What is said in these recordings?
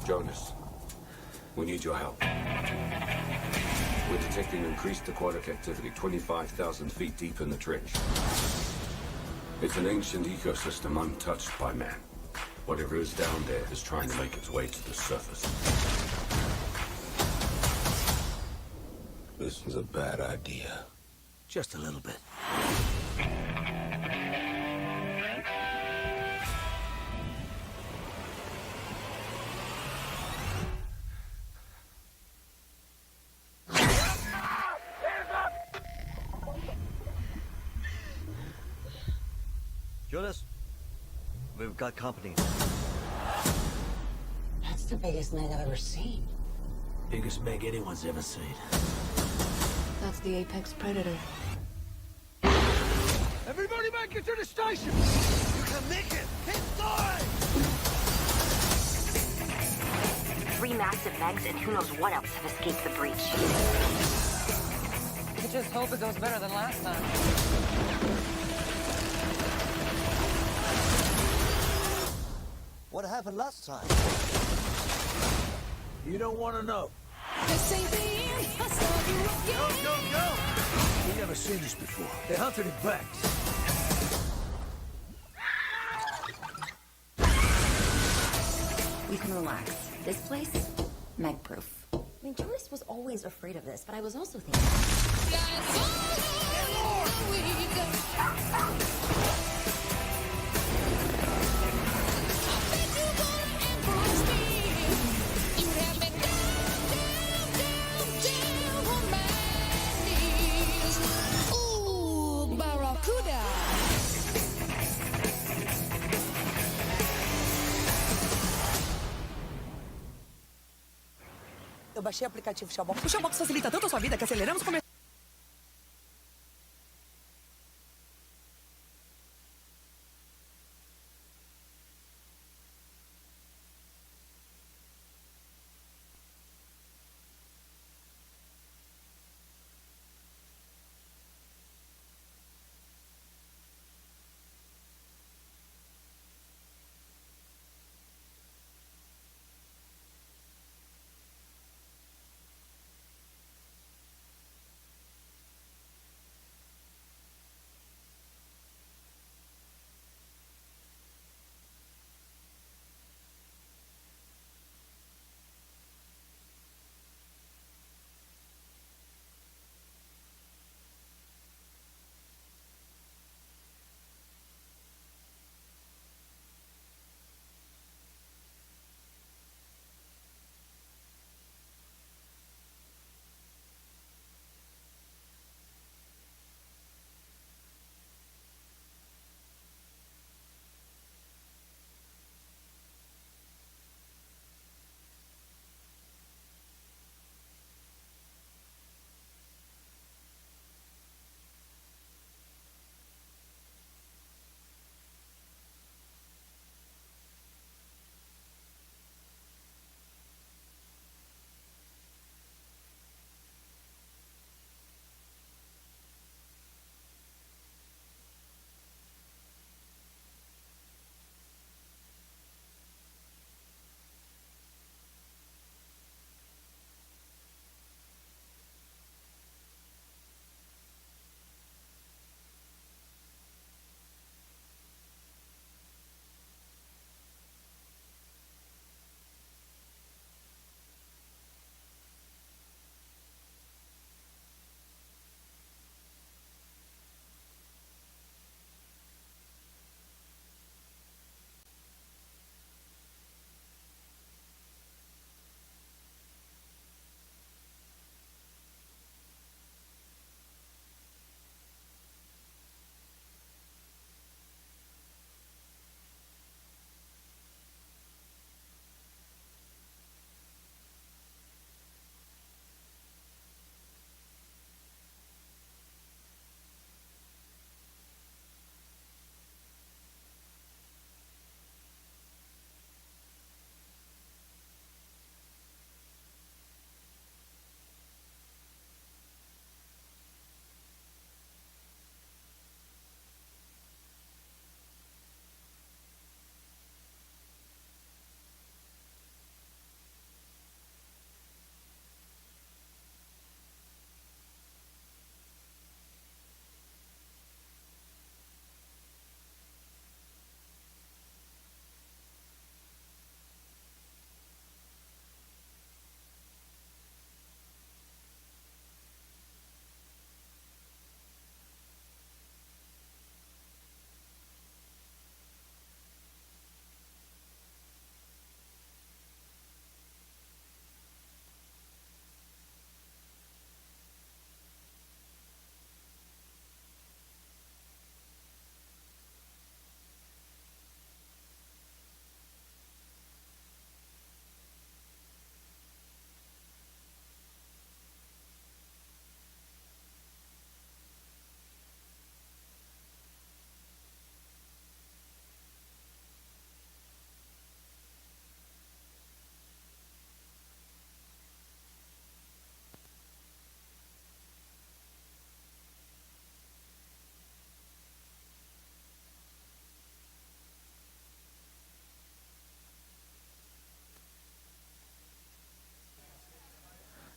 Jonas, we need your help. We're detecting increased aquatic activity 25,000 feet deep in the trench. It's an ancient ecosystem untouched by man. Whatever is down there is trying to make its way to the surface. This is a bad idea. Just a little bit. Jonas, we've got company. That's the biggest Meg I've ever seen. Biggest Meg anyone's ever seen. That's the apex predator. Everybody make it to the station! You can make it! Inside! 3 massive Megs and who knows what else have escaped the breach. I just hope it goes better than last time. What happened last time? You don't want to know. Go! We've never seen this before. They hunted it back. You can relax. This place, Meg-proof. I mean, Jonas was always afraid of this, but I was also thinking... Eu baixei o aplicativo Showbox. O Showbox facilita tanto a sua vida que aceleramos o começo.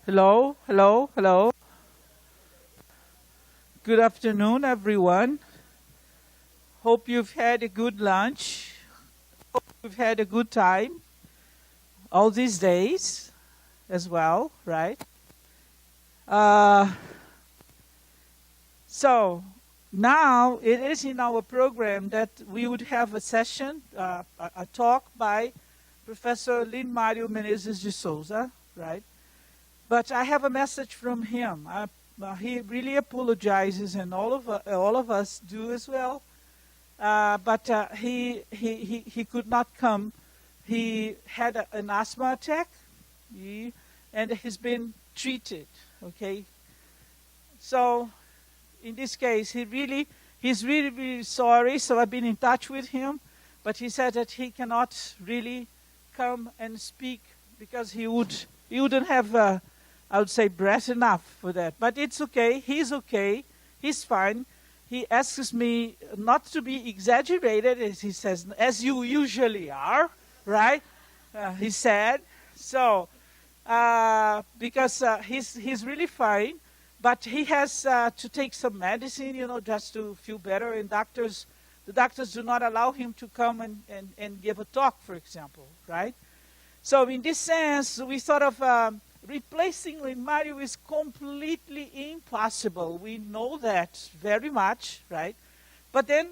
Hello, hello, hello. Good afternoon, everyone. Hope you've had a good lunch. Hope you've had a good time all these days as well, right? So now it is in our program that we would have a session, a talk by Professor Lynn Mario Menezes de Souza, right? But I have a message from him. He really apologizes, and all of us do as well. But he could not come. He had an asthma attack, and he's been treated. Okay. So, in this case, he's really sorry. So I've been in touch with him, but he said that he cannot really come and speak because he wouldn't have, I would say, breath enough for that. But it's okay. He's okay. He's fine. He asks me not to be exaggerated, as he says, as you usually are, right? He said. So, because he's really fine, but he has to take some medicine, just to feel better. And the doctors do not allow him to come and give a talk, for example, right? So in this sense, we thought of replacing Lynn Mario is completely impossible. We know that very much, right? But then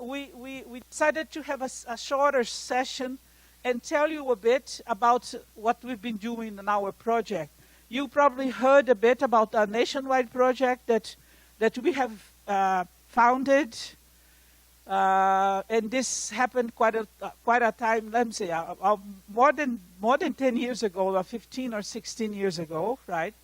we decided to have a shorter session and tell you a bit about what we've been doing in our project. You probably heard a bit about a nationwide project that we have founded, and this happened quite a time. Let me say, more than 10 years ago, or 15 or 16 years ago, right?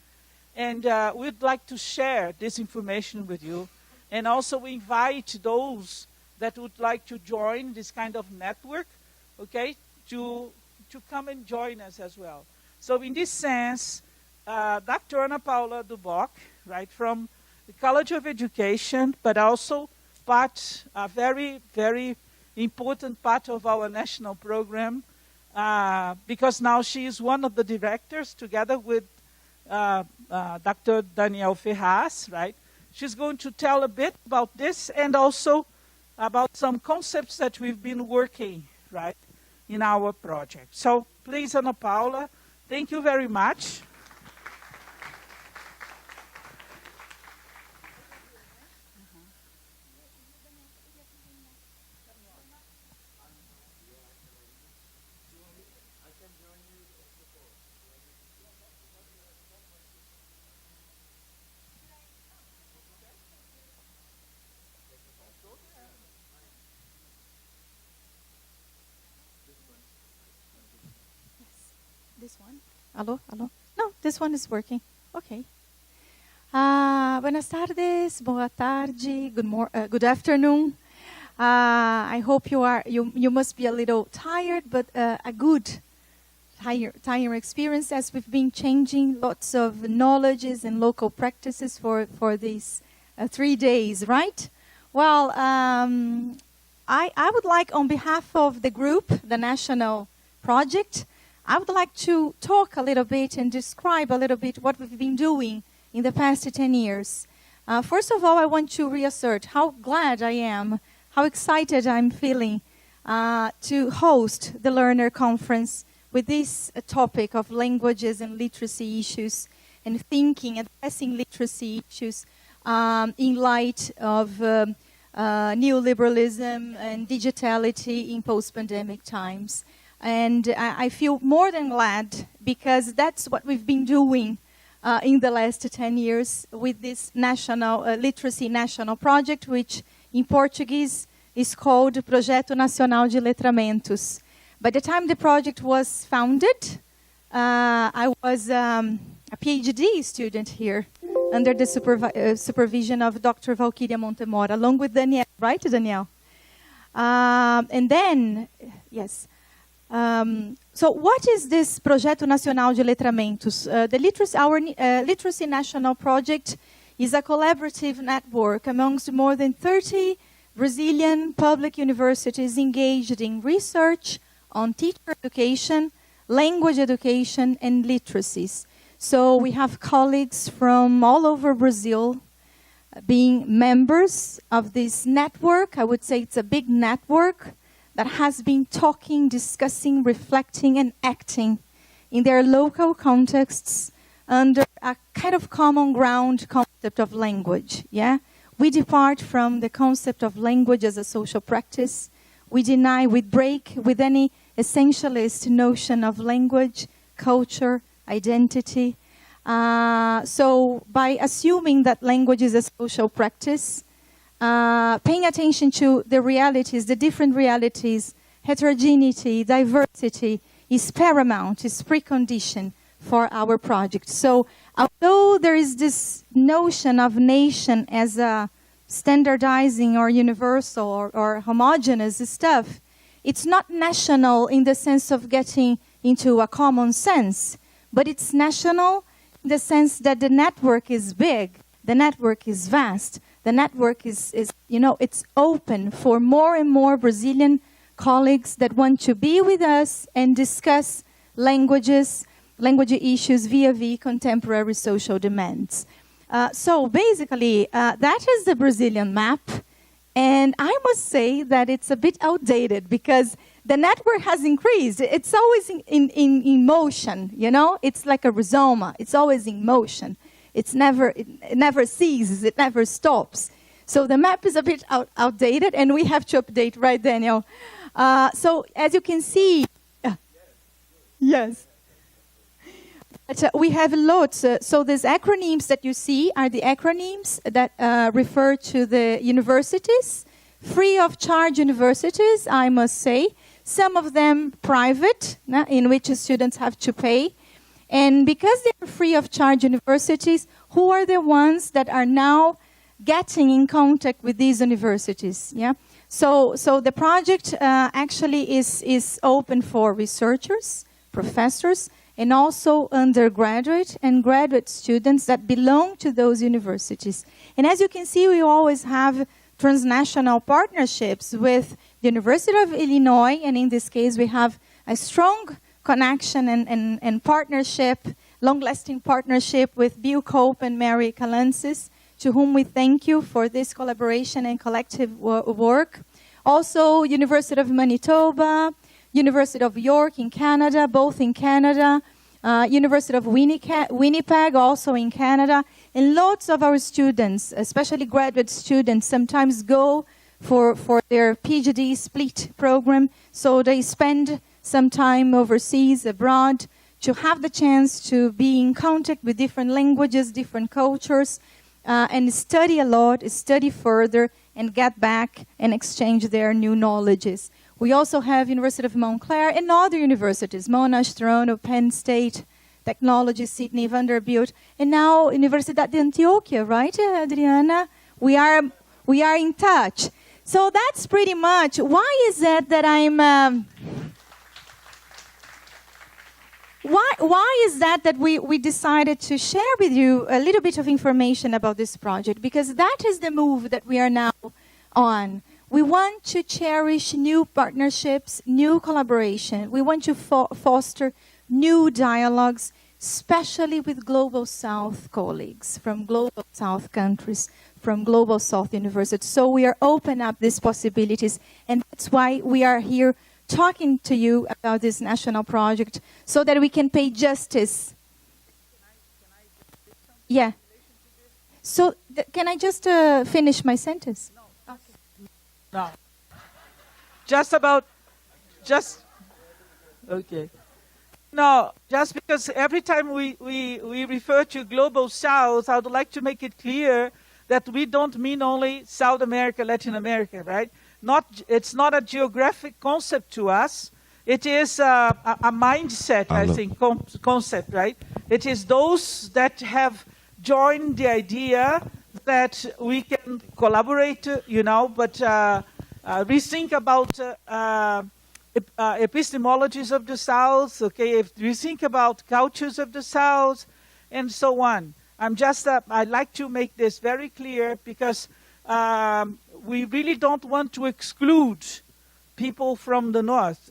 And we'd like to share this information with you, and also invite those that would like to join this kind of network, okay, to come and join us as well. So in this sense, Dr. Ana Paula Duboc, right, from the College of Education, but also a very, very important part of our national program, because now she is one of the directors together with Dr. Daniel Ferraz, right? She's going to tell a bit about this and also about some concepts that we've been working, right, in our project. So please, Ana Paula, thank you very much. This one? Alô? No, this one is working. Okay. Buenas tardes, boa tarde, good afternoon. I hope you must be a little tired, but a good tiring experience, as we've been changing lots of knowledges and local practices for these 3 days, right? Well, I would like, on behalf of the group, the national project, I would like to talk a little bit and describe a little bit what we've been doing in the past 10 years. First of all, I want to reassert how glad I am, how excited I'm feeling to host the Learner Conference with this topic of languages and literacy issues and thinking, addressing literacy issues in light of neoliberalism and digitality in post-pandemic times. And I feel more than glad, because that's what we've been doing in the last 10 years with this national literacy national project, which in Portuguese is called Projeto Nacional de Letramentos. By the time the project was founded, I was a Ph.D. student here under the supervision of Dr. Valquíria Montemora, along with Daniel, right, Daniel? And then, yes. So what is this Projeto Nacional de Letramentos? Our Literacy National Project is a collaborative network amongst more than 30 Brazilian public universities engaged in research on teacher education, language education, and literacies. So we have colleagues from all over Brazil being members of this network. I would say it's a big network that has been talking, discussing, reflecting, and acting in their local contexts under a kind of common ground concept of language. Yeah, we depart from the concept of language as a social practice. We break with any essentialist notion of language, culture, identity. So by assuming that language is a social practice, paying attention to the realities, the different realities, heterogeneity, diversity is paramount, is precondition for our project. So although there is this notion of nation as a standardizing or universal or homogeneous stuff, it's not national in the sense of getting into a common sense, but it's national in the sense that the network is big, the network is vast, the network is it's open for more and more Brazilian colleagues that want to be with us and discuss language issues via contemporary social demands. So basically, that is the Brazilian map. And I must say that it's a bit outdated because the network has increased. It's always in motion, It's like a rhizoma. It's always in motion. It never ceases. It never stops. So the map is a bit outdated, and we have to update, right, Daniel? So as you can see, yes. But, we have lots. So these acronyms that you see are the acronyms that refer to the universities, free of charge universities, I must say. Some of them private, in which students have to pay. And because they are free of charge universities, who are the ones that are now getting in contact with these universities? Yeah. So the project actually is open for researchers, professors, and also undergraduate and graduate students that belong to those universities. And as you can see, we always have transnational partnerships with the University of Illinois, and in this case, we have a strong connection and partnership, long-lasting partnership with Bill Cope and Mary Calancis, to whom we thank you for this collaboration and collective work. Also, University of Manitoba, University of York in Canada, both in Canada, University of Winnipeg, also in Canada, and lots of our students, especially graduate students, sometimes go for their Ph.D. split program, so they spend some time overseas, abroad, to have the chance to be in contact with different languages, different cultures, and study a lot, study further, and get back and exchange their new knowledges. We also have University of Montclair and other universities, Monash, Toronto, Penn State, Technology, Sydney, Vanderbilt, and now Universidade de Antioquia, right, Adriana? We are in touch. So that's pretty much, why is it that I'm... Why is that we decided to share with you a little bit of information about this project? Because that is the move that we are now on. We want to cherish new partnerships, new collaboration. We want to foster new dialogues, especially with Global South colleagues from Global South countries, from Global South universities. So we are open up these possibilities, and that's why we are here talking to you about this national project so that we can pay justice. Yeah. So can I just finish my sentence? No. Okay. No, just because every time we refer to Global South, I would like to make it clear that we don't mean only South America, Latin America, right? It's not a geographic concept to us. It is a mindset, I think, concept, right? It is those that have joined the idea that we can collaborate, but rethink about epistemologies of the South, okay? If we think about cultures of the South, and so on. I'd like to make this very clear because we really don't want to exclude people from the North.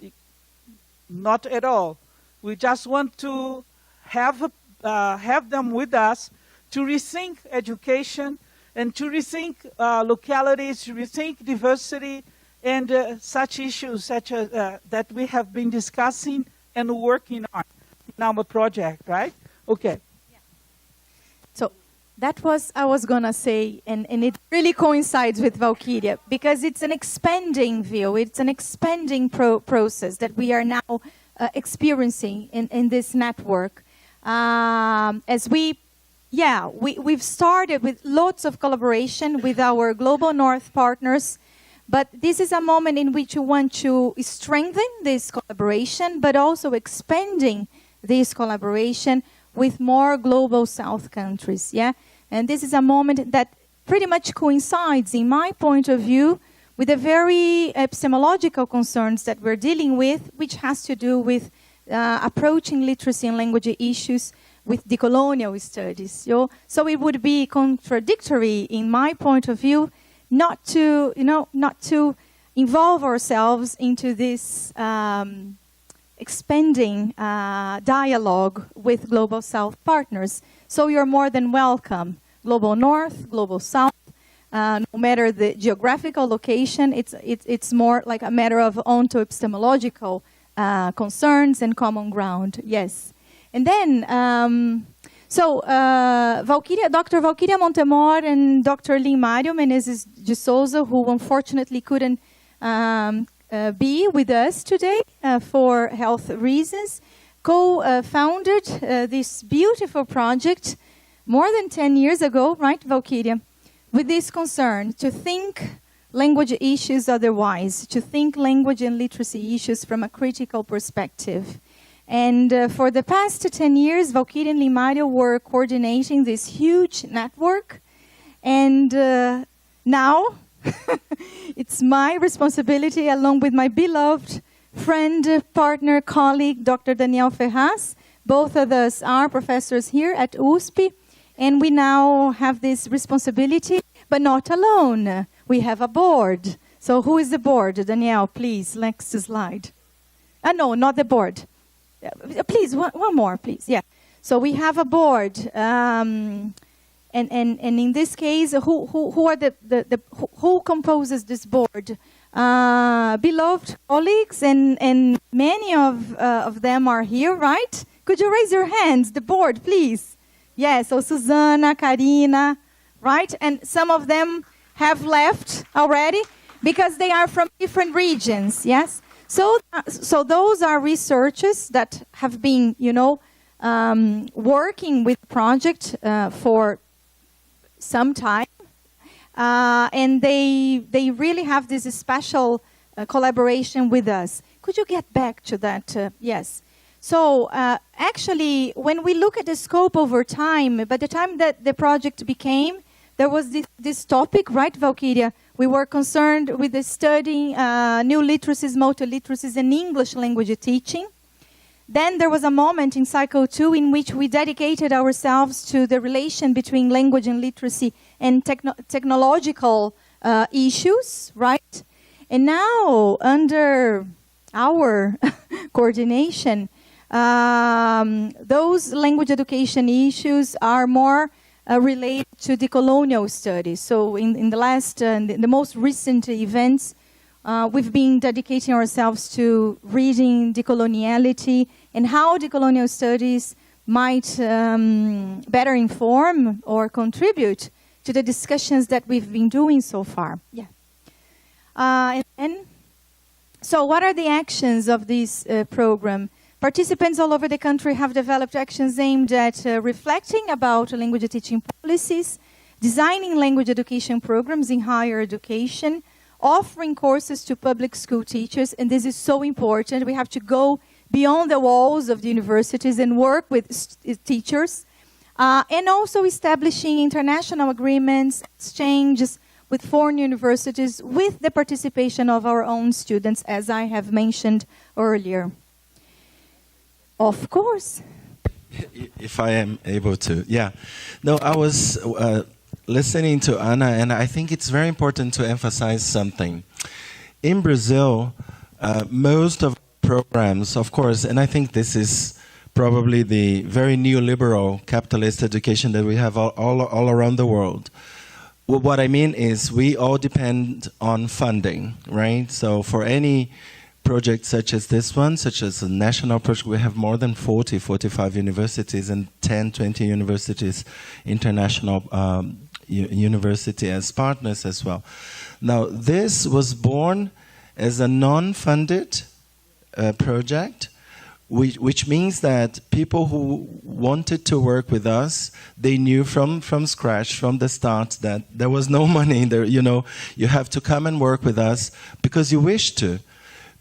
Not at all. We just want to have have them with us to rethink education and to rethink localities, to rethink diversity, and such issues such as that we have been discussing and working on in our project, right? Okay. So that was, I was going to say, and it really coincides with Valkyria, because it's an expanding view, it's an expanding process that we are now experiencing in this network. As we've started with lots of collaboration with our Global North partners, but this is a moment in which we want to strengthen this collaboration, but also expanding this collaboration with more Global South countries, yeah? And this is a moment that pretty much coincides, in my point of view, with the very epistemological concerns that we're dealing with, which has to do with approaching literacy and language issues with decolonial studies. So it would be contradictory, in my point of view, not to involve ourselves into this expanding dialogue with Global South partners. So you're more than welcome. Global North, Global South, no matter the geographical location, it's more like a matter of onto-epistemological concerns and common ground, yes. And then, Dr. Valkyria Montemor and Dr. Lynn Mario Menezes de Souza, who unfortunately couldn't be with us today for health reasons, co-founded this beautiful project more than 10 years ago, right, Valkyria? With this concern, to think language issues otherwise, to think language and literacy issues from a critical perspective. And for the past 10 years, Valkyria and Lynn Mario were coordinating this huge network. And now it's my responsibility, along with my beloved friend, partner, colleague, Dr. Daniel Ferraz. Both of us are professors here at USP. And we now have this responsibility, but not alone. We have a board. So who is the board? Daniel, please, next slide. No, not the board. Please, one more, please. Yeah. So we have a board, and in this case, who composes this board? Beloved colleagues, and many of them are here, right? Could you raise your hands? The board, please. Yeah. So Susana, Karina, right? And some of them have left already because they are from different regions. Yes. So those are researchers that have been, working with the project for some time, and they really have this special collaboration with us. Could you get back to that? Yes. So actually, when we look at the scope over time, by the time that the project became, there was this topic, right, Valkyria? We were concerned with the studying new literacies, multiliteracies, and English language teaching. Then there was a moment in Cycle 2 in which we dedicated ourselves to the relation between language and literacy and technological issues, right? And now, under our coordination, those language education issues are more related to decolonial studies. So in the most recent events, we've been dedicating ourselves to reading decoloniality and how decolonial studies might better inform or contribute to the discussions that we've been doing so far. Yeah. So what are the actions of this program? Participants all over the country have developed actions aimed at reflecting about language teaching policies, designing language education programs in higher education, offering courses to public school teachers, and this is so important. We have to go beyond the walls of the universities and work with teachers, and also establishing international agreements, exchanges with foreign universities with the participation of our own students, as I have mentioned earlier. Of course. If I am able to, yeah. No, I was listening to Ana, and I think it's very important to emphasize something. In Brazil, most of programs, of course, and I think this is probably the very neoliberal capitalist education that we have all around the world. Well, what I mean is we all depend on funding, right? So for any project such as this one, such as a national project, we have more than 40, 45 universities and 10, 20 universities, international university as partners as well. Now, this was born as a non-funded project, which means that people who wanted to work with us, they knew from scratch, from the start, that there was no money in there. You know, you have to come and work with us because you wish to.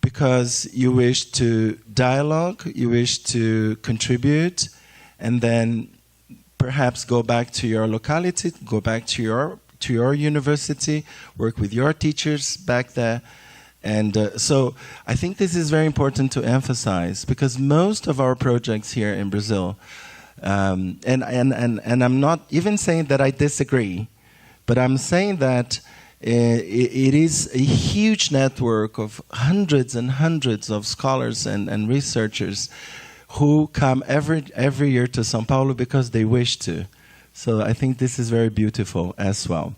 Because you wish to dialogue, you wish to contribute, and then perhaps go back to your locality, go back to your university, work with your teachers back there. And so I think this is very important to emphasize, because most of our projects here in Brazil, and I'm not even saying that I disagree, but I'm saying that it is a huge network of hundreds and hundreds of scholars and researchers who come every year to São Paulo because they wish to. So I think this is very beautiful as well.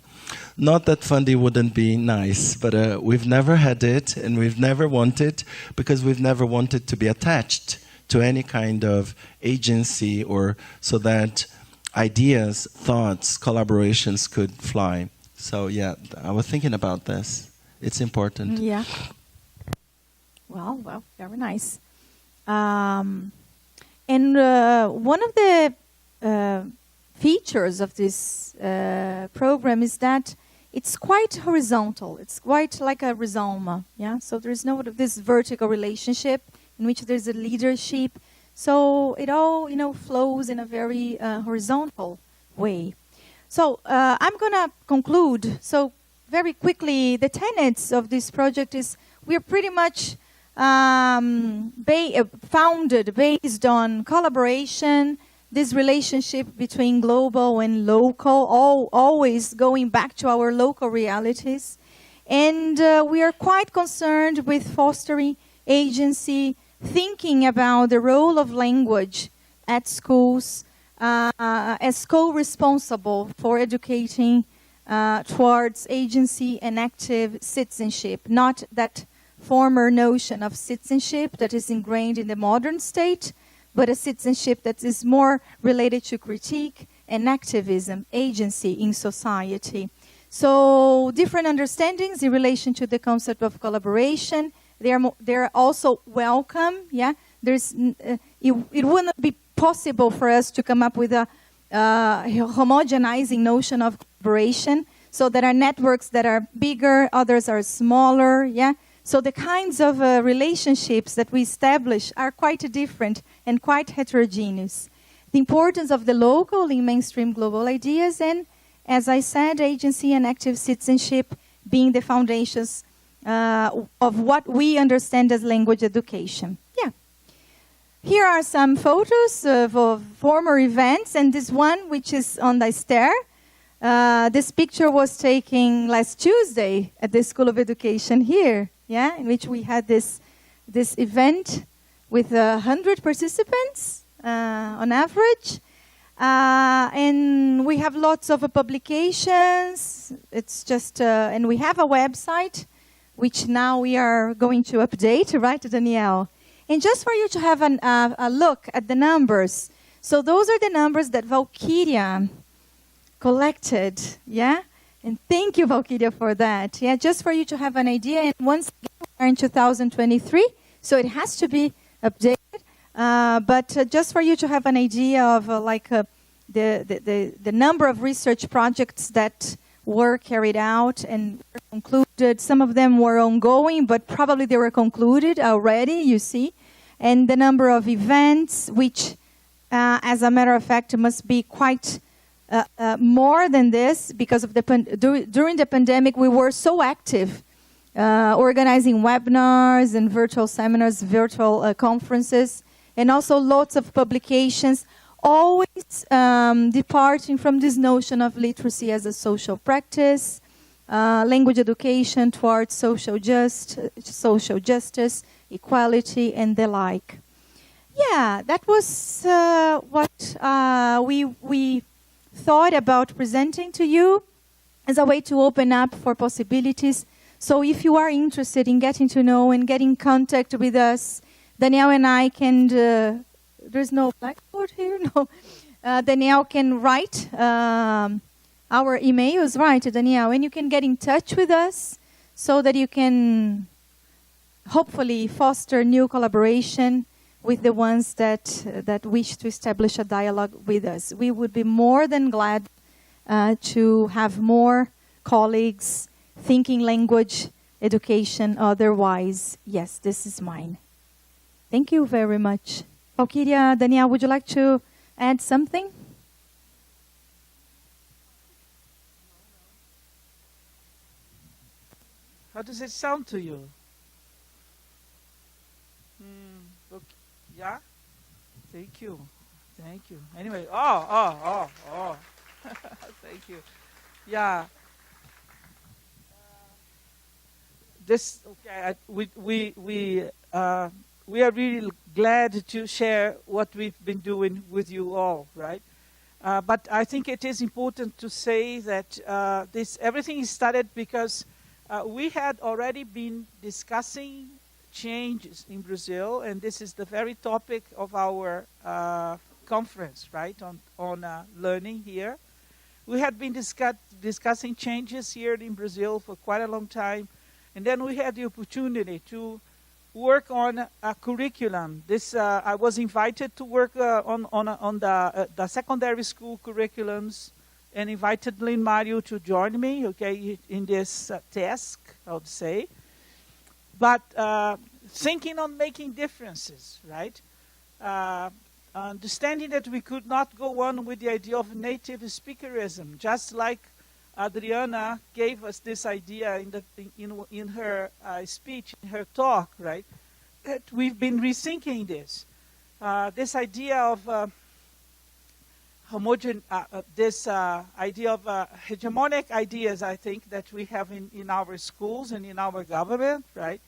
Not that funding wouldn't be nice, but we've never had it, and we've never wanted, because we've never wanted to be attached to any kind of agency, or so that ideas, thoughts, collaborations could fly. So yeah, I was thinking about this. It's important. Yeah. Well, very nice. And one of the features of this program is that it's quite horizontal. It's quite like a rhizoma. Yeah. So there's no this vertical relationship in which there's a leadership. So it all flows in a very horizontal way. So I'm going to conclude. So very quickly, the tenets of this project is we're pretty much founded based on collaboration, this relationship between global and local, always going back to our local realities. And we are quite concerned with fostering agency, thinking about the role of language at schools, as co-responsible for educating towards agency and active citizenship, not that former notion of citizenship that is ingrained in the modern state, but a citizenship that is more related to critique and activism, agency in society. So different understandings in relation to the concept of collaboration, they're also welcome. Yeah, it wouldn't be possible for us to come up with a homogenizing notion of collaboration. So there are networks that are bigger, others are smaller. Yeah. So the kinds of relationships that we establish are quite different and quite heterogeneous. The importance of the local in mainstream global ideas, and as I said, agency and active citizenship being the foundations of what we understand as language education. Yeah. Here are some photos of former events, and this one, which is on the stair. This picture was taken last Tuesday at the School of Education here, yeah, in which we had this event with 100 participants on average. And we have lots of publications. It's just, and we have a website, which now we are going to update, right, Danielle? And just for you to have a look at the numbers. So those are the numbers that Valkyria collected, yeah? And thank you, Valkyria, for that. Yeah, just for you to have an idea. And once again, we're in 2023, so it has to be updated. But just for you to have an idea of the number of research projects that were carried out and were concluded. Some of them were ongoing, but probably they were concluded already, you see. And the number of events, which, as a matter of fact, must be quite more than this, because of during the pandemic, we were so active, organizing webinars and virtual seminars, virtual conferences, and also lots of publications, always departing from this notion of literacy as a social practice, language education towards social justice, equality, and the like. Yeah, that was what we thought about presenting to you as a way to open up for possibilities. So if you are interested in getting to know and getting in contact with us, Danielle and I can, there's no blackboard here, no. Danielle can write our emails, right, Danielle? And you can get in touch with us so that you can hopefully foster new collaboration with the ones that wish to establish a dialogue with us. We would be more than glad to have more colleagues thinking language, education, otherwise. Yes, this is mine. Thank you very much. Valkyria, Danielle, would you like to add something? How does it sound to you? Okay. Yeah? Thank you. Thank you. Anyway, thank you. Yeah. This, okay, we are really glad to share what we've been doing with you all, right? But I think it is important to say that everything started because we had already been discussing changes in Brazil, and this is the very topic of our conference, right, on learning here. We had been discussing changes here in Brazil for quite a long time, and then we had the opportunity to work on a curriculum. I was invited to work on the secondary school curriculums, and invited Lynn Mario to join me, okay, in this task, I would say. But thinking on making differences, right? Understanding that we could not go on with the idea of native speakerism, just like Adriana gave us this idea in her speech, in her talk, right? That we've been rethinking this. This idea of hegemonic ideas, I think, that we have in our schools and in our government, right?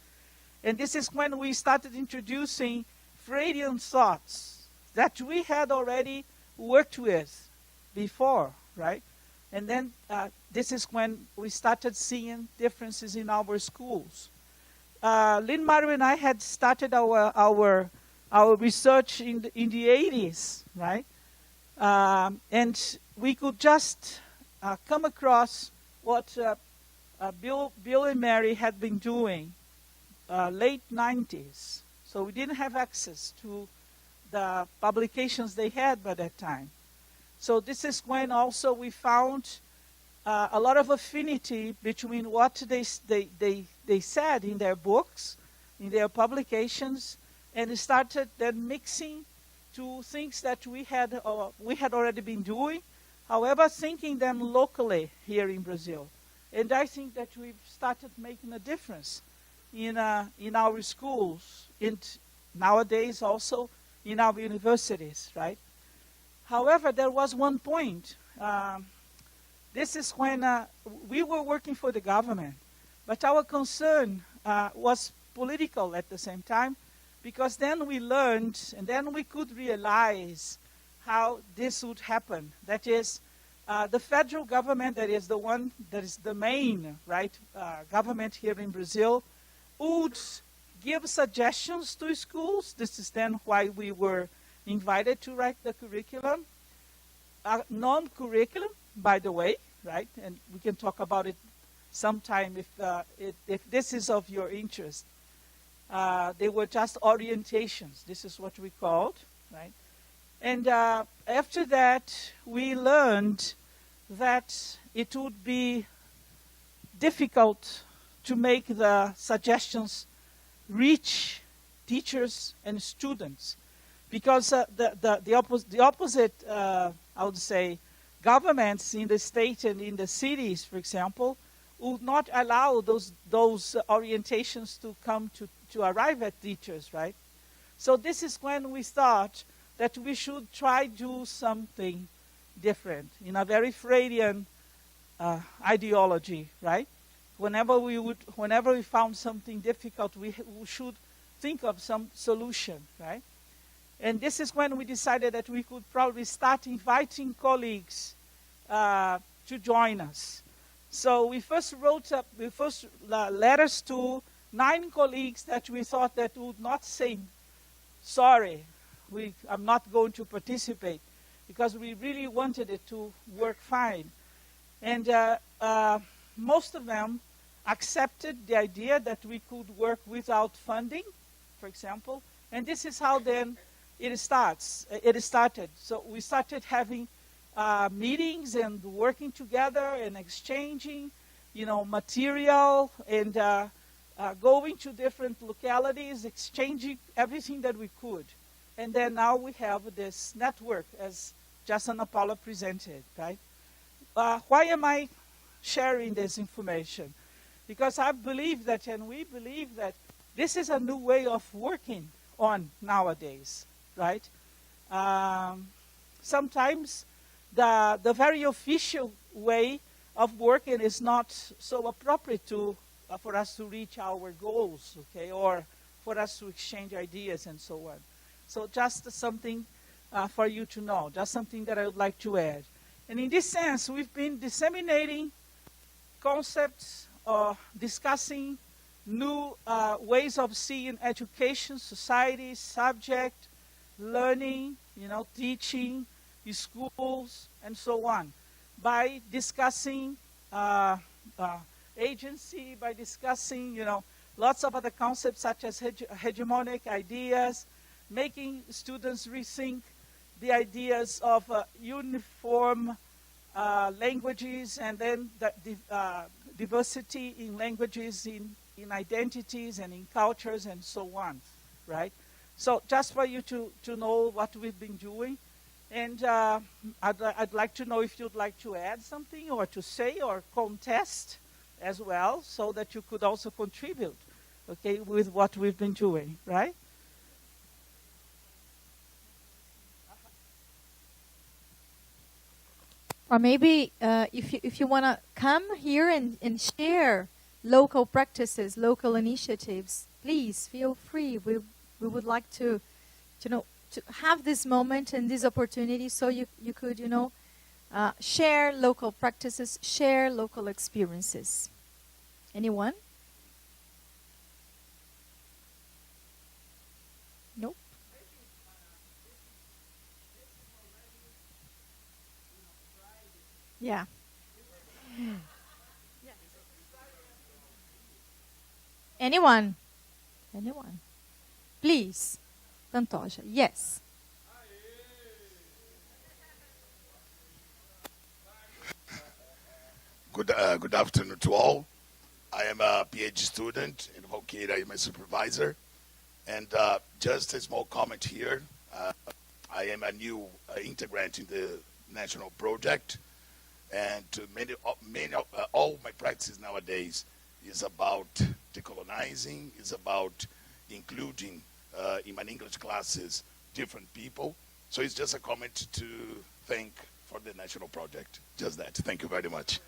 And this is when we started introducing Freudian thoughts that we had already worked with before, right? And then this is when we started seeing differences in our schools. Lynn Mario and I had started our research in the 80s, right? And we could just come across what Bill and Mary had been doing late 90s. So we didn't have access to the publications they had by that time. So this is when also we found a lot of affinity between what they said in their books, in their publications, and started then mixing to things that we had already been doing, however, thinking them locally here in Brazil. And I think that we've started making a difference in our schools, and nowadays also in our universities, right? However, there was one point. This is when we were working for the government, but our concern was political at the same time, because then we learned, and then we could realize how this would happen. That is, the federal government, that is the one that is the main, right, government here in Brazil, would give suggestions to schools. This is then why we were invited to write the curriculum. Non-curriculum, by the way, right? And we can talk about it sometime if this is of your interest. They were just orientations. This is what we called, right? And after that, we learned that it would be difficult to make the suggestions reach teachers and students, because the opposite, I would say, governments in the state and in the cities, for example, would not allow those orientations to come to arrive at teachers, right? So this is when we thought that we should try do something different in a very Freudian ideology, right? Whenever we found something difficult, we should think of some solution, right? And this is when we decided that we could probably start inviting colleagues to join us. So we first wrote up letters to 9 colleagues that we thought that would not say, sorry, I'm not going to participate, because we really wanted it to work fine. And most of them accepted the idea that we could work without funding, for example. And this is how then it started. So we started having meetings and working together and exchanging, material and going to different localities, exchanging everything that we could. And then now we have this network, as Justin and Paula presented, right? Why am I sharing this information? Because I believe that, and we believe that, this is a new way of working on nowadays, right? Sometimes the very official way of working is not so appropriate for us to reach our goals, okay, or for us to exchange ideas and so on. So just something for you to know, just something that I would like to add. And in this sense, we've been disseminating concepts, discussing new ways of seeing education, society, subject, learning, teaching, schools, and so on, by discussing agency, by discussing, lots of other concepts such as hegemonic ideas, making students rethink the ideas of uniform languages, and then diversity in languages, in identities, and in cultures, and so on, right? So just for you to know what we've been doing. And I'd like to know if you'd like to add something or to say or contest as well, so that you could also contribute, okay, with what we've been doing, right? Or maybe if you want to come here and share local practices, local initiatives, please feel free. We would like to have this moment and this opportunity, so you could, share local practices, share local experiences. Anyone? Nope. Yeah. Anyone? Anyone? Please. Pantoja. Yes. Good afternoon to all. I am a Ph.D. student in Valkyria. I am a supervisor. And just a small comment here. I am a new integrant in the national project. And all my practices nowadays is about decolonizing, is about including in my English classes different people. So it's just a comment to thank for the national project. Just that. Thank you very much.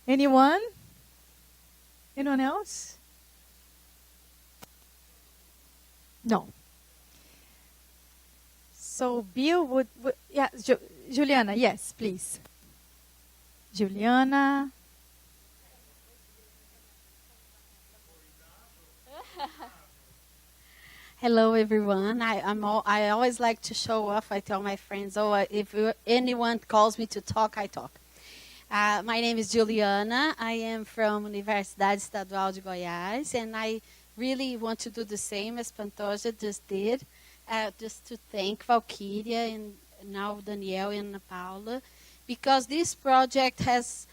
Anyone? Anyone else? No. So Bill would yeah, Juliana, yes, please. Juliana. Hello, everyone. I always like to show off. I tell my friends, if anyone calls me to talk, I talk. My name is Juliana. I am from Universidade Estadual de Goiás, and I really want to do the same as Pantoja just did, just to thank Valkyria and now Daniel and Paula, because this project has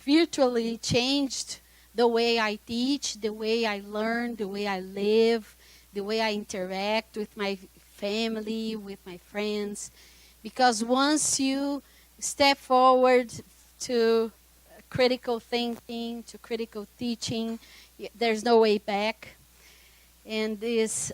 virtually changed the way I teach, the way I learn, the way I live, the way I interact with my family, with my friends. Because once you step forward to critical thinking, to critical teaching, there's no way back. And this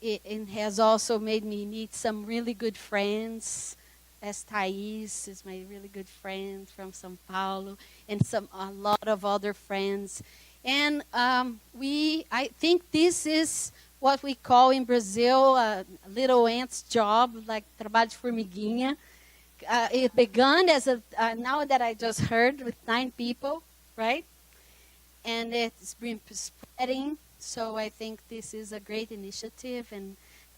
it has also made me meet some really good friends, as Thais is my really good friend from São Paulo, and a lot of other friends. And I think this is what we call in Brazil a little ant's job, like trabalho de formiguinha. It began as now that I just heard, with 9 people, right? And it's been spreading. So I think this is a great initiative, and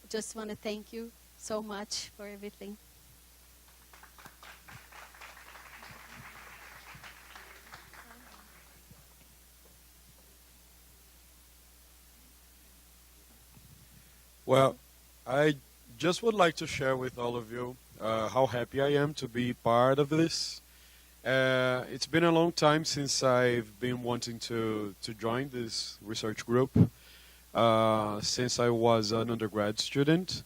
just want to thank you so much for everything. Well, I just would like to share with all of you how happy I am to be part of this. It's been a long time since I've been wanting to join this research group. Since I was an undergrad student,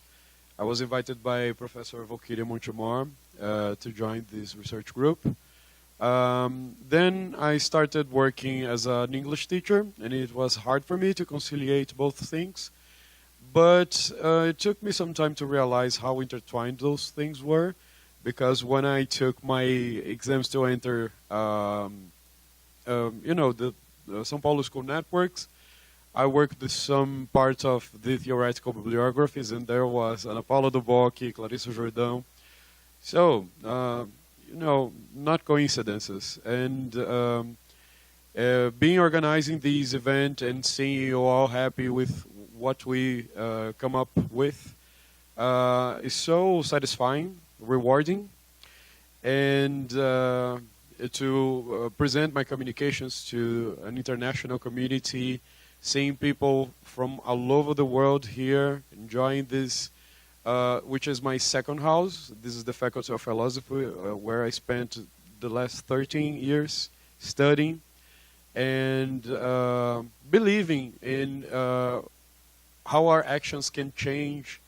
I was invited by Professor Valkyria Montemor to join this research group. Then I started working as an English teacher, and it was hard for me to conciliate both things. But it took me some time to realize how intertwined those things were, because when I took my exams to enter, the São Paulo school networks, I worked with some parts of the theoretical bibliographies, and there was Ana Paula Duboc, Clarissa Jordão. So, not coincidences. And being organizing these events and seeing you all happy with what we come up with is so satisfying, rewarding, and to present my communications to an international community, seeing people from all over the world here enjoying this, which is my second house. This is the Faculty of Philosophy, where I spent the last 13 years studying and believing in how our actions can change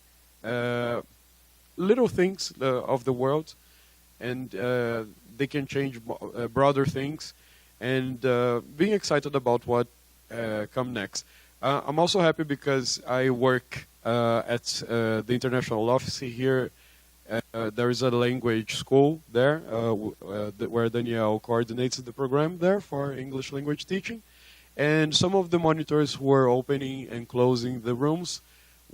little things of the world, and they can change broader things, and being excited about what come next. I'm also happy because I work at the international office here. There is a language school there where Danielle coordinates the program there for English language teaching. And some of the monitors who are opening and closing the rooms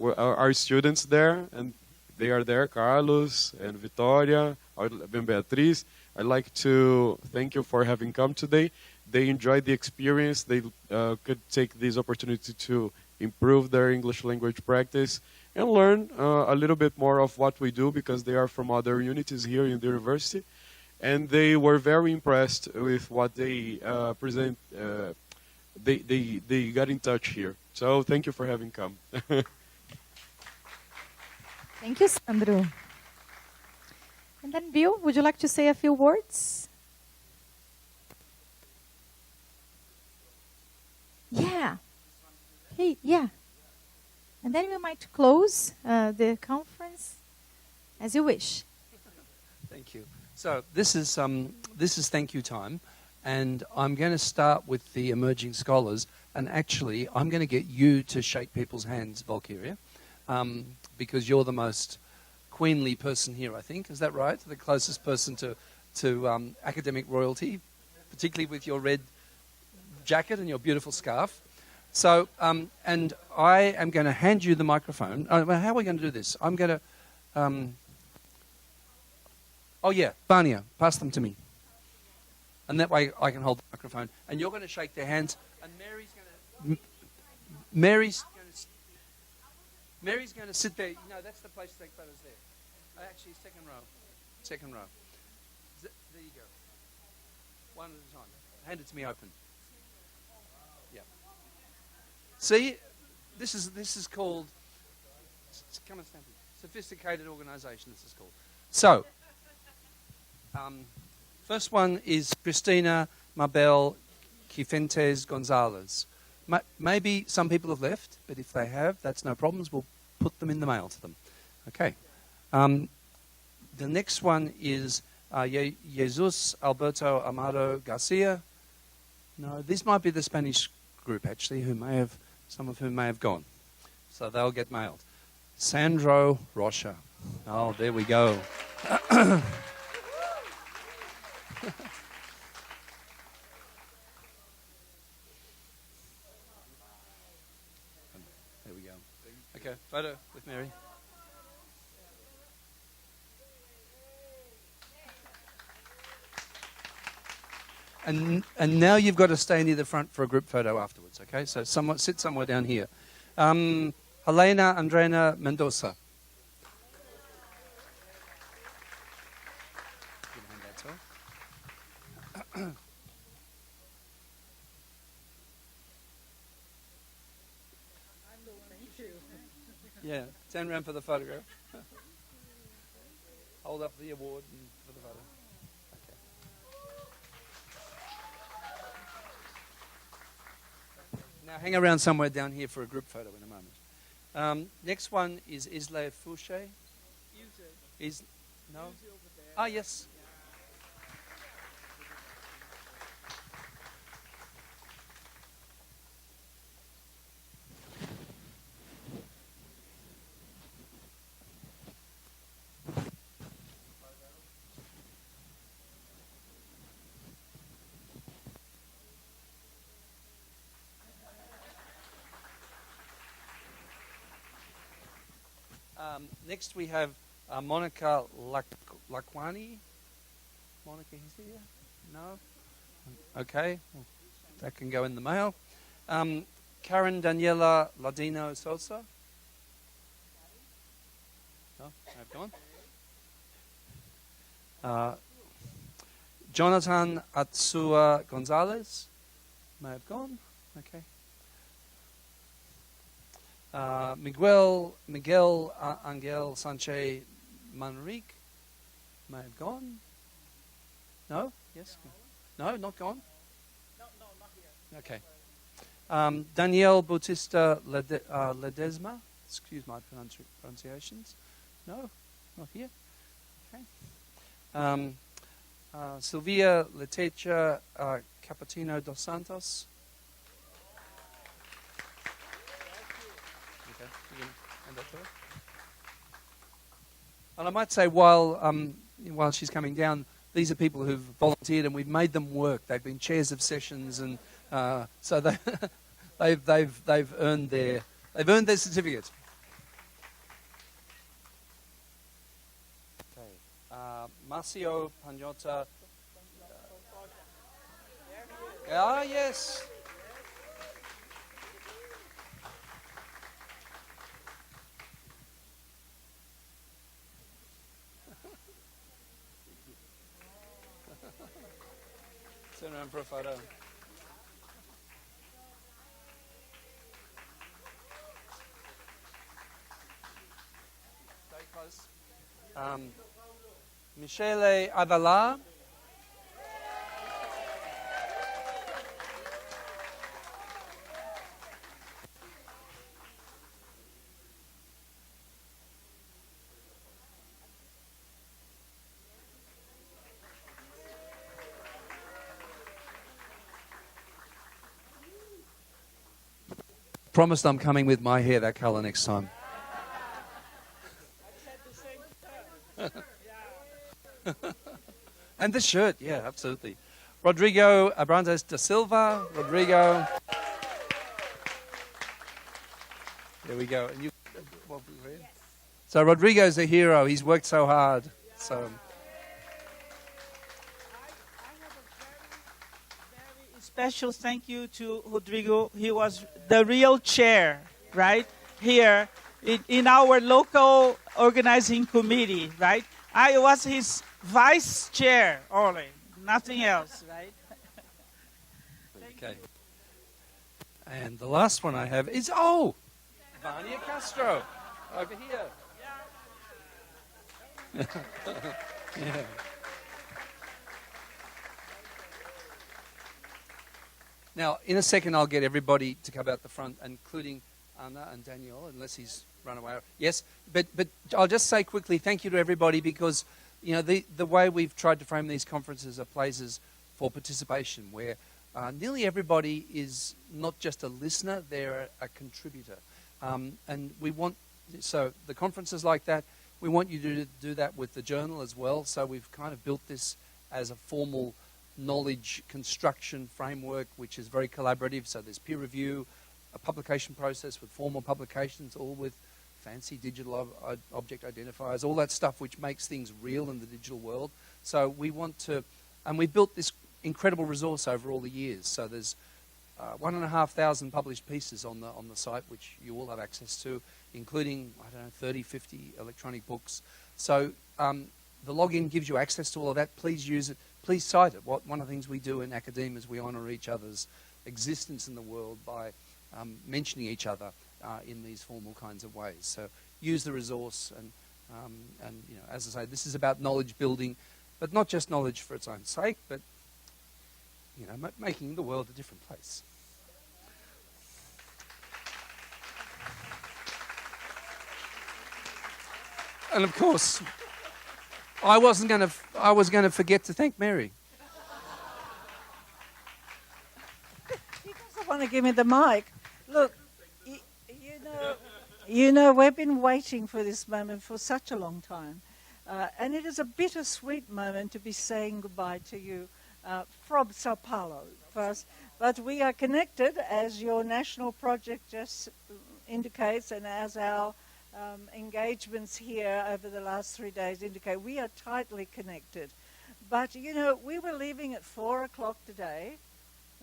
are students there, and they are there, Carlos and Victoria, and Beatriz. I'd like to thank you for having come today. They enjoyed the experience. They could take this opportunity to improve their English language practice and learn a little bit more of what we do, because they are from other unities here in the university. And they were very impressed with what they present. They got in touch here. So thank you for having come. Thank you, Sandro. And then Bill, would you like to say a few words? Yeah. Hey, yeah. And then we might close the conference as you wish. Thank you. So this is thank you time, and I'm going to start with the emerging scholars, and actually I'm going to get you to shake people's hands, Valkyria, because you're the most queenly person here, I think. Is that right? The closest person to academic royalty, particularly with your red jacket and your beautiful scarf. So, and I am going to hand you the microphone. How are we going to do this? I'm going to... oh, yeah, Vania, pass them to me. And that way I can hold the microphone. And you're going to shake their hands. And Mary's going to sit there. No, that's the place to take photos there. Actually, second row. Second row. There you go. One at a time. Hand it to me open. Yeah. See, this is called, come and stand here. Sophisticated organization, this is called. So, first one is Cristina Mabel Quifentes Gonzalez. Maybe some people have left, but if they have, that's no problems. We'll put them in the mail to them. Okay. The next one is Jesus Alberto Amado Garcia. No, this might be the Spanish group, actually, some of whom may have gone. So they'll get mailed. Sandro Rocha. Oh, there we go. There we go. Okay, photo with Mary. And now you've got to stay near the front for a group photo afterwards, okay? So sit somewhere down here. Helena Andrena Mendoza. Yeah, turn around for the photograph. Hold up the award and for the photo. Okay. Now hang around somewhere down here for a group photo in a moment. Next one is Isle Fouché. Is no? Ah, yes. Next we have Monica Lakwani. Monica, is here? No? Okay, well, that can go in the mail. Karen Daniela Ladino Sosa. No, I've gone. Jonathan Atsua Gonzalez. May have gone. Okay. Miguel Angel Sanchez Manrique may have gone. No? Yes? No, not gone? No, not here. Okay. Danielle Bautista Ledesma. Excuse my pronunciations. No? Not here? Okay. Sylvia Letecha Capitino dos Santos. And I might say, while she's coming down, these are people who've volunteered, and we've made them work. They've been chairs of sessions, and so they've earned their certificate. Okay. Marcio Pagnota. Ah, yes. Turn around for a photo. Stay close. Michele Adala. Promised I'm coming with my hair that color next time. And the shirt, yeah, absolutely. Rodrigo Abrantes da Silva. Rodrigo. There we go. And you, so Rodrigo's a hero. He's worked so hard. So. Special thank you to Rodrigo. He was the real chair, right, here in our local organizing committee, right? I was his vice chair only, nothing else, right? Okay. And the last one I have is, Vania Castro, over here. Yeah. Now, in a second, I'll get everybody to come out the front, including Anna and Daniel, unless he's run away. Yes, but I'll just say quickly, thank you to everybody, because the way we've tried to frame these conferences are places for participation, where nearly everybody is not just a listener; they're a contributor, and we want. So the conferences like that, We want you to do that with the journal as well. So we've kind of built this as a formal knowledge construction framework, which is very collaborative. So there's peer review, a publication process with formal publications, all with fancy digital object identifiers, all that stuff which makes things real in the digital world. So we want to, and we built this incredible resource over all the years. So there's 1,500 published pieces on the site, which you all have access to, including, I don't know, 30, 50 electronic books. So the login gives you access to all of that. Please use it. Please cite it. One of the things we do in academia is we honour each other's existence in the world by mentioning each other in these formal kinds of ways. So use the resource, and you know, as I say, this is about knowledge building, but not just knowledge for its own sake, but you know, making the world a different place. And of course, I was going to forget to thank Mary. He doesn't want to give me the mic. Look, you know, we've been waiting for this moment for such a long time, and it is a bittersweet moment to be saying goodbye to you from São Paulo first. But we are connected, as your national project just indicates, and as our engagements here over the last 3 days indicate, we are tightly connected. But, you know, we were leaving at 4 o'clock today,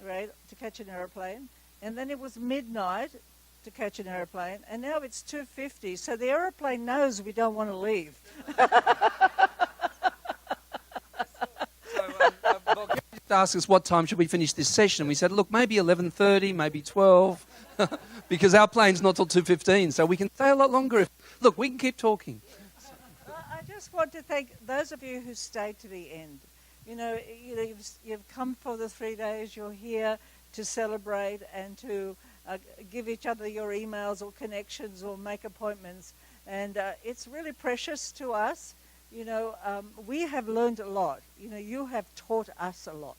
right, to catch an aeroplane, and then it was midnight to catch an aeroplane, and now it's 2:50, so the aeroplane knows we don't want to leave. Asked us what time should we finish this session. We said, look, maybe 11:30, maybe 12, because our plane's not till 2:15, so we can stay a lot longer. Look, we can keep talking. I just want to thank those of you who stayed to the end. You know, you've come for the 3 days. You're here to celebrate and to give each other your emails or connections or make appointments, and it's really precious to us. You know, we have learned a lot. You know, you have taught us a lot.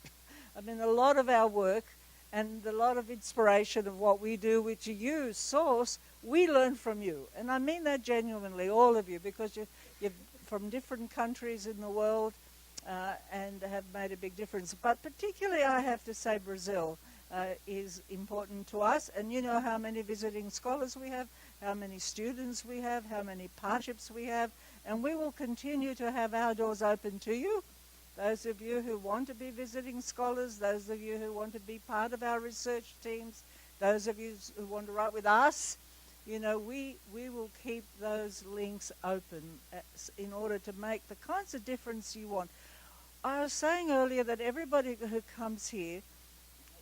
I mean, a lot of our work and a lot of inspiration of what we do, which you source, we learn from you. And I mean that genuinely, all of you, because you're from different countries in the world and have made a big difference. But particularly, I have to say, Brazil is important to us. And you know how many visiting scholars we have, how many students we have, how many partnerships we have. And we will continue to have our doors open to you. Those of you who want to be visiting scholars, those of you who want to be part of our research teams, those of you who want to write with us, you know, we will keep those links open in order to make the kinds of difference you want. I was saying earlier that everybody who comes here,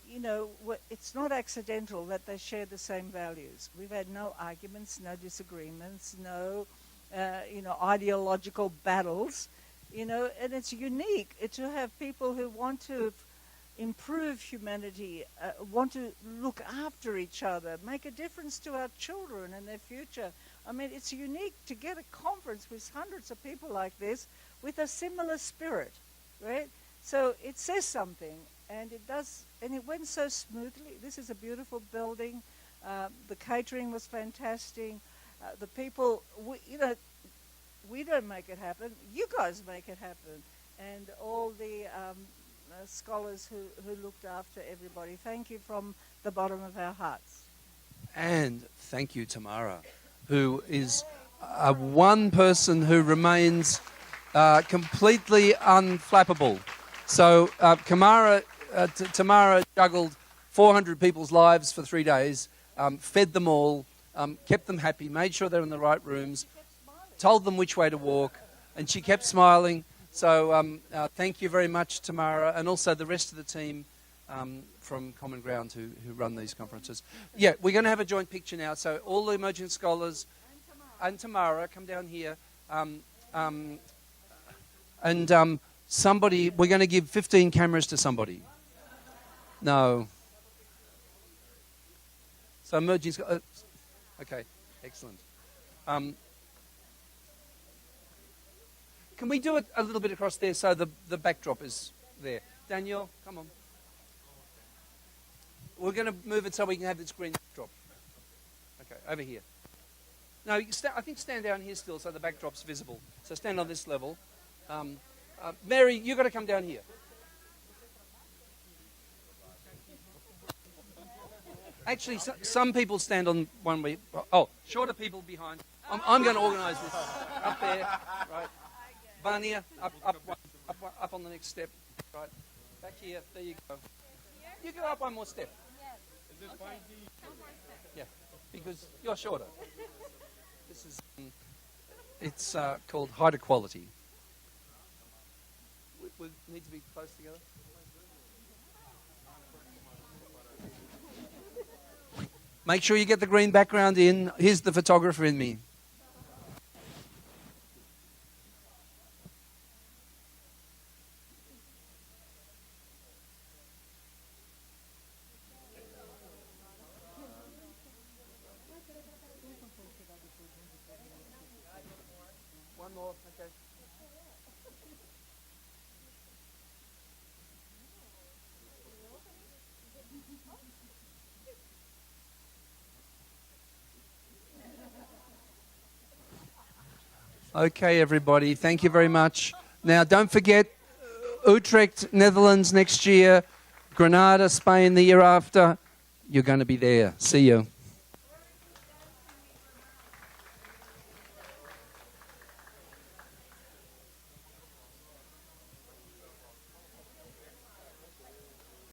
you know, it's not accidental that they share the same values. We've had no arguments, no disagreements, no ideological battles, you know, and it's unique to have people who want to improve humanity, want to look after each other, make a difference to our children and their future. I mean, it's unique to get a conference with hundreds of people like this with a similar spirit, right? So it says something, and it does, and it went so smoothly. This is a beautiful building. The catering was fantastic. The people, we don't make it happen. You guys make it happen. And all the scholars who looked after everybody. Thank you from the bottom of our hearts. And thank you, Tamara, who is one person who remains completely unflappable. So Tamara juggled 400 people's lives for 3 days, fed them all, kept them happy, made sure they're in the right rooms, told them which way to walk, and she kept smiling. So thank you very much, Tamara, and also the rest of the team from Common Ground who run these conferences. Yeah, we're going to have a joint picture now. So all the emerging scholars and Tamara come down here. Somebody, we're going to give 15 cameras to somebody. No. So emerging scholars. Okay, excellent. Can we do it a little bit across there so the backdrop is there? Daniel, come on. We're going to move it so we can have this green backdrop. Okay, over here. No, I think stand down here still so the backdrop's visible. So stand on this level. Mary, you've got to come down here. Actually, some people stand on one way. Oh, shorter people behind. I'm going to organise this. Up there, right. Vania, up on the next step. Right. Back here. There you go. You go up one more step. Is this 5D? Yeah, because you're shorter. This is. It's called height equality. We need to be close together. Make sure you get the green background in. Here's the photographer in me. One more, okay. Okay, everybody, thank you very much. Now, don't forget Utrecht, Netherlands next year, Granada, Spain the year after. You're going to be there. See you.